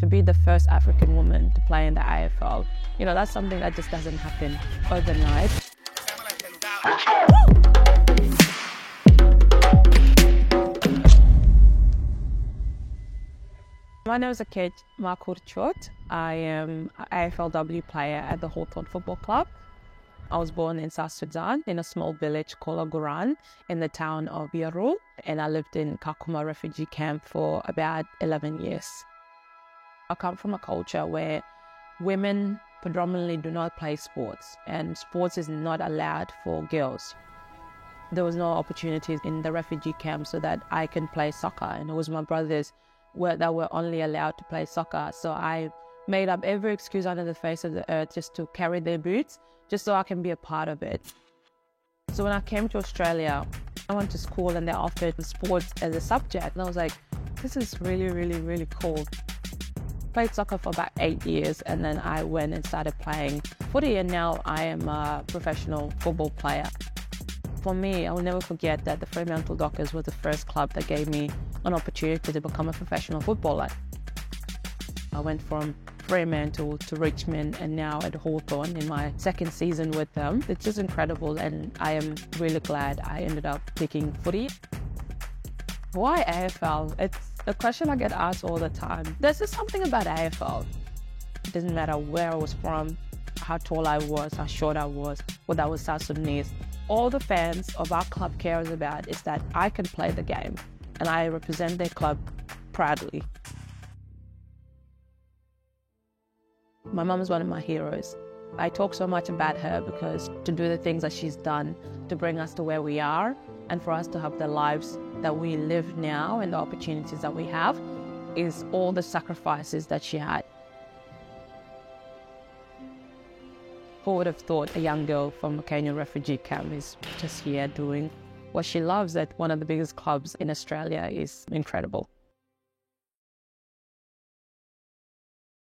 to be the first African woman to play in the AFL, that's something that just doesn't happen overnight. My name is Akej Makurchot. I am an AFLW player at the Hawthorn Football Club. I was born in South Sudan in a small village called Aguran in the town of Yarul, and I lived in Kakuma refugee camp for about 11 years. I come from a culture where women predominantly do not play sports, and sports is not allowed for girls. There was no opportunities in the refugee camp so that I can play soccer, and it was my brothers that were only allowed to play soccer. So I made up every excuse under the face of the earth just to carry their boots, just so I can be a part of it. So when I came to Australia, I went to school and they offered sports as a subject. And I was like, this is really, really, really cool. Played soccer for about 8 years, and then I went and started playing footy, and now I am a professional football player. For me, I will never forget that the Fremantle Dockers was the first club that gave me an opportunity to become a professional footballer. I went from Fremantle to Richmond and now at Hawthorn in my second season with them. It's just incredible, and I am really glad I ended up picking footy. Why AFL? It's a question I get asked all the time. There's just something about AFL. It doesn't matter where I was from, how tall I was, how short I was, whether I was South Sudanese. All the fans of our club cares about is that I can play the game and I represent their club proudly. My mum is one of my heroes. I talk so much about her because to do the things that she's done to bring us to where we are and for us to have the lives that we live now and the opportunities that we have is all the sacrifices that she had. Who would have thought a young girl from a Kenyan refugee camp is just here doing what she loves at one of the biggest clubs in Australia is incredible.